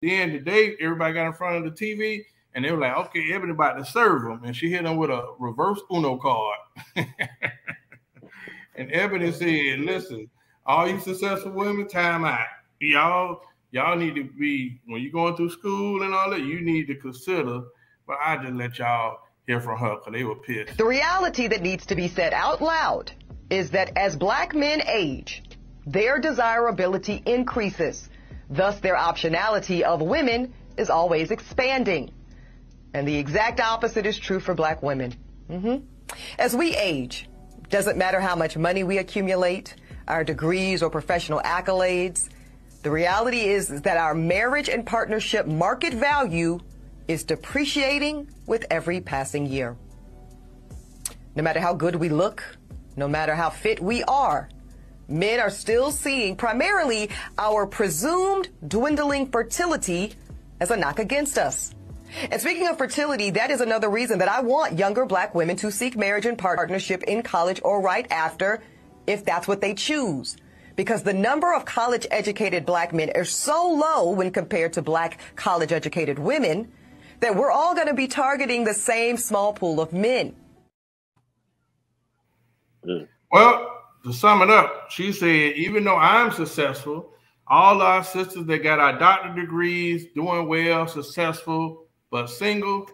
Then the day everybody got in front of the TV and they were like, okay, Ebony about to serve them. And she hit them with a reverse Uno card. And Ebony said, listen, all you successful women, time out. Y'all need to be, when you're going through school and all that, you need to consider, but I just let y'all hear from her because they were pissed. The reality that needs to be said out loud is that as black men age, their desirability increases. Thus, their optionality of women is always expanding. And the exact opposite is true for black women. As we age, doesn't matter how much money we accumulate, our degrees or professional accolades, the reality is that our marriage and partnership market value is depreciating with every passing year. No matter how good we look, no matter how fit we are, men are still seeing primarily our presumed dwindling fertility as a knock against us. And speaking of fertility, that is another reason that I want younger black women to seek marriage and partnership in college or right after, if that's what they choose. Because the number of college-educated black men is so low when compared to black college-educated women that we're all going to be targeting the same small pool of men. Well, to sum it up, she said, even though I'm successful, all our sisters that got our doctorate degrees, doing well, successful, but single,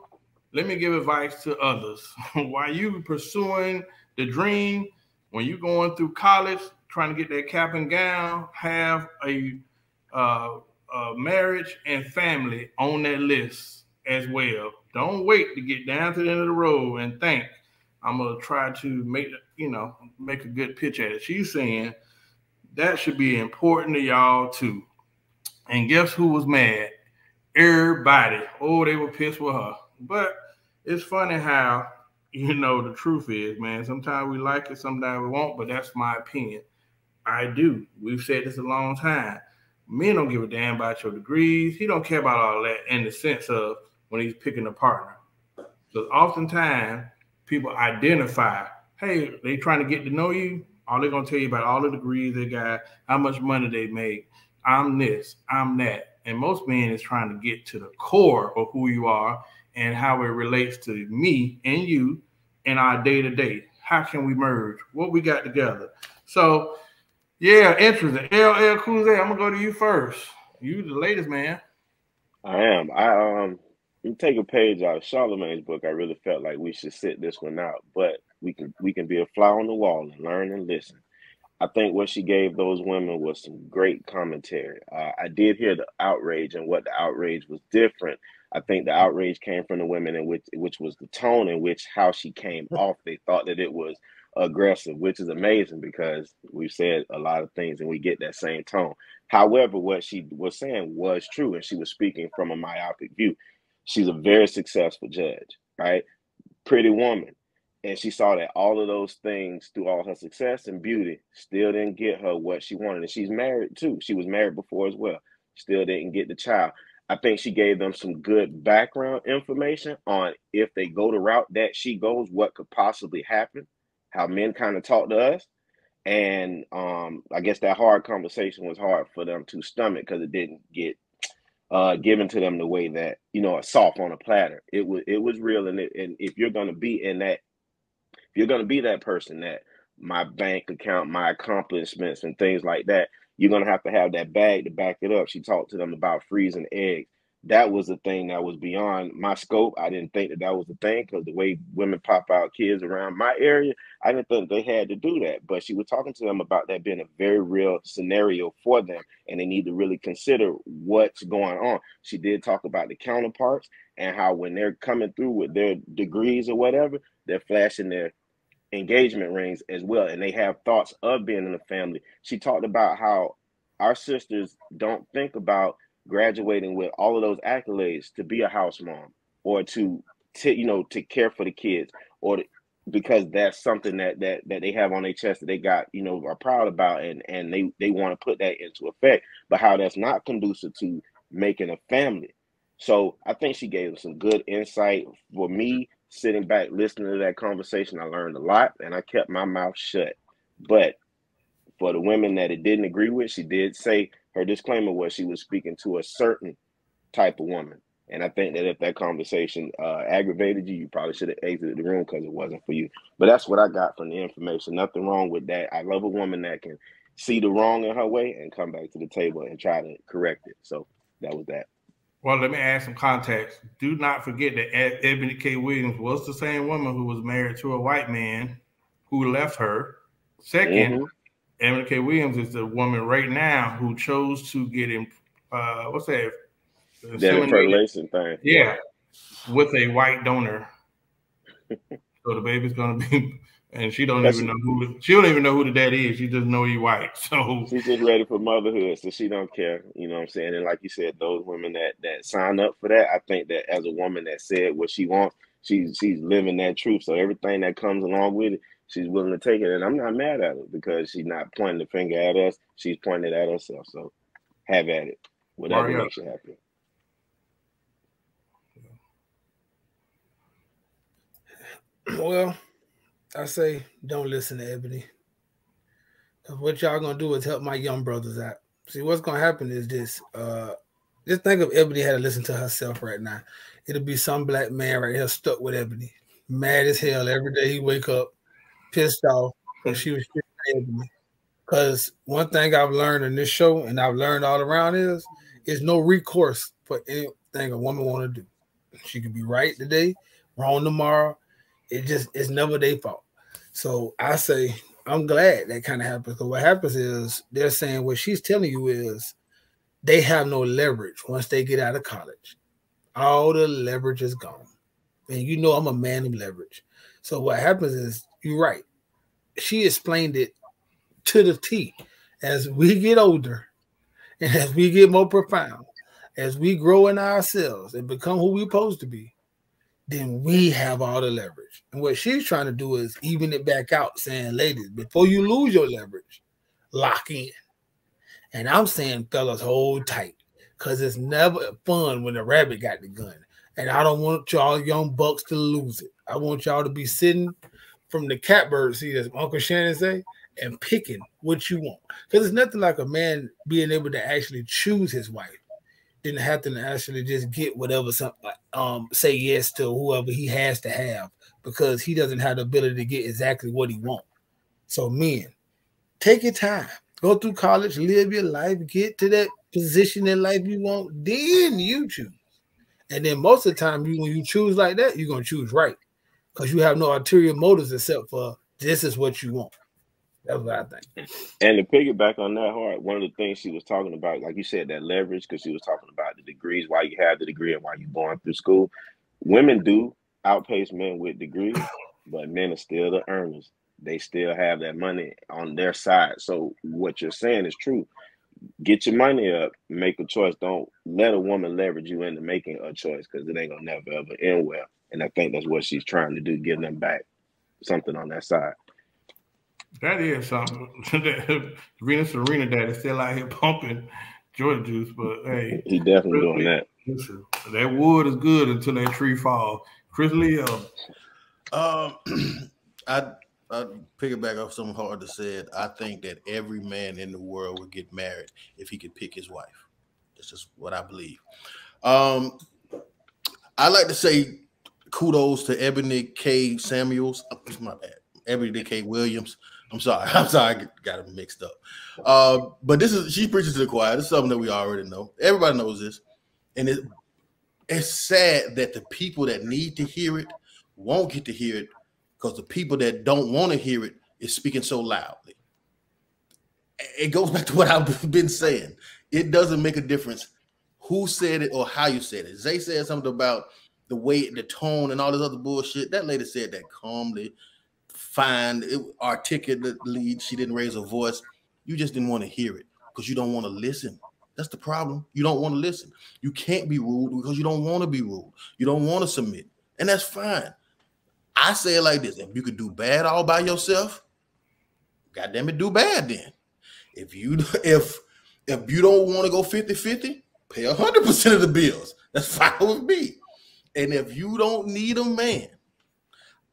let me give advice to others. While you pursuing the dream, when you're going through college, trying to get that cap and gown, have a marriage and family on that list as well. Don't wait to get down to the end of the road and think, I'm going to try to make a good pitch at it. She's saying that should be important to y'all too. And guess who was mad? Everybody. Oh, they were pissed with her. But it's funny how, the truth is, man. Sometimes we like it, sometimes we won't, but that's my opinion. I do. We've said this a long time. Men don't give a damn about your degrees. He don't care about all that in the sense of when he's picking a partner. Because oftentimes people identify, hey, they trying to get to know you. All they're going to tell you about all the degrees they got, how much money they make. I'm this, I'm that. And most men is trying to get to the core of who you are and how it relates to me and you in our day-to-day. How can we merge? What we got together? So, yeah, interesting. LL Cool J, I'm going to go to you first. You the latest, man. I am. You take a page out of Charlemagne's book. I really felt like we should sit this one out, but we can be a fly on the wall and learn and listen. I think what she gave those women was some great commentary. I did hear the outrage and what the outrage was different. I think the outrage came from the women in which was the tone in which how she came off. They thought that it was aggressive, which is amazing because we've said a lot of things and we get that same tone. However, what she was saying was true, and she was speaking from a myopic view. She's a very successful judge, right? Pretty woman. And she saw that all of those things through all her success and beauty still didn't get her what she wanted. And she's married too. She was married before as well. Still didn't get the child. I think she gave them some good background information on if they go the route that she goes, what could possibly happen, how men kind of talk to us. And I guess that hard conversation was hard for them to stomach because it didn't get given to them the way that, a soft on a platter. It was real. And if you're going to be in that, you're going to be that person that my bank account, my accomplishments and things like that, you're going to have that bag to back it up. She talked to them about freezing eggs. That was a thing that was beyond my scope. I didn't think that was a thing because the way women pop out kids around my area, I didn't think they had to do that. But she was talking to them about that being a very real scenario for them, and they need to really consider what's going on. She did talk about the counterparts and how when they're coming through with their degrees or whatever, they're flashing their engagement rings as well, and they have thoughts of being in a family. She talked about how our sisters don't think about graduating with all of those accolades to be a house mom or to care for the kids or because that's something that they have on their chest that they got are proud about and they want to put that into effect, but how that's not conducive to making a family. So I think she gave them some good insight. For me, sitting back, listening to that conversation, I learned a lot and I kept my mouth shut. But for the women that it didn't agree with, she did say her disclaimer was she was speaking to a certain type of woman. And I think that if that conversation aggravated you, you probably should have exited the room because it wasn't for you. But that's what I got from the information. Nothing wrong with that. I love a woman that can see the wrong in her way and come back to the table and try to correct it. So that was that. Well, let me add some context. Do not forget that Ebony K. Williams was the same woman who was married to a white man who left her. Second, Ebony K. Williams is the woman right now who chose to get in, what's that? Fertilization thing. Yeah, with a white donor. So the baby's gonna be, and she don't even know who the daddy is. She just know he's white. So she's just ready for motherhood, so she don't care. You know what I'm saying? And like you said, those women that sign up for that, I think that as a woman that said what she wants, she's living that truth. So everything that comes along with it, she's willing to take it. And I'm not mad at her because she's not pointing the finger at us. She's pointing it at herself. So have at it. Whatever makes you happy. Well, I say don't listen to Ebony. Because what y'all gonna do is help my young brothers out. See, what's gonna happen is this. Just think of Ebony had to listen to herself right now. It'll be some black man right here stuck with Ebony. Mad as hell every day he wake up, pissed off, because she was Ebony. Because one thing I've learned in this show, and I've learned all around is no recourse for anything a woman want to do. She can be right today, wrong tomorrow. It's never their fault. So I say, I'm glad that kind of happens. Because what happens is they're saying what she's telling you is they have no leverage once they get out of college. All the leverage is gone. And you know I'm a man of leverage. So what happens is, you're right. She explained it to the T. As we get older and as we get more profound, as we grow in ourselves and become who we're supposed to be, then we have all the leverage. And what she's trying to do is even it back out, saying, ladies, before you lose your leverage, lock in. And I'm saying, fellas, hold tight, because it's never fun when the rabbit got the gun. And I don't want y'all young bucks to lose it. I want y'all to be sitting from the catbird seat, as Uncle Shannon say, and picking what you want. Because it's nothing like a man being able to actually choose his wife. Didn't have to actually just get whatever say yes to whoever he has to have, because he doesn't have the ability to get exactly what he wants. So men, take your time, go through college, live your life, get to that position in life you want, then you choose. And then most of the time, when you choose like that, you're gonna choose right, because you have no ulterior motives except for this is what you want. That's what I think. And to piggyback on that, Hart, one of the things she was talking about, like you said, that leverage, because she was talking about the degrees, why you have the degree and why you're going through school. Women do outpace men with degrees, but men are still the earners. They still have that money on their side. So what you're saying is true. Get your money up, make a choice. Don't let a woman leverage you into making a choice, because it ain't gonna never ever end well. And I think that's what she's trying to do, give them back something on that side. That is something. Serena Dad is still out here pumping Jordan juice, but hey, he definitely doing that. Listen, that wood is good until that tree falls. Chris Leo. I'd piggyback off something Harder said. I think that every man in the world would get married if he could pick his wife. That's just what I believe. I like to say kudos to Ebony K. Samuels. My bad. Ebony K. Williams. I'm sorry, I got it mixed up. But she preaches to the choir. This is something that we already know. Everybody knows this. And it's sad that the people that need to hear it won't get to hear it, because the people that don't want to hear it is speaking so loudly. It goes back to what I've been saying. It doesn't make a difference who said it or how you said it. Zay said something about the weight, the tone, and all this other bullshit. That lady said that calmly, fine, articulately. She didn't raise her voice. You just didn't want to hear it because you don't want to listen. That's the problem. You don't want to listen. You can't be rude because you don't want to be rude. You don't want to submit. And that's fine. I say it like this. If you could do bad all by yourself, goddamn it, do bad then. If you don't want to go 50-50, pay 100% of the bills. That's fine with me. And if you don't need a man,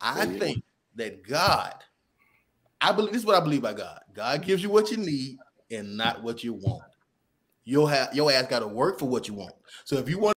I think that God, this is what I believe by God. God gives you what you need and not what you want. Your ass got to work for what you want. So if you want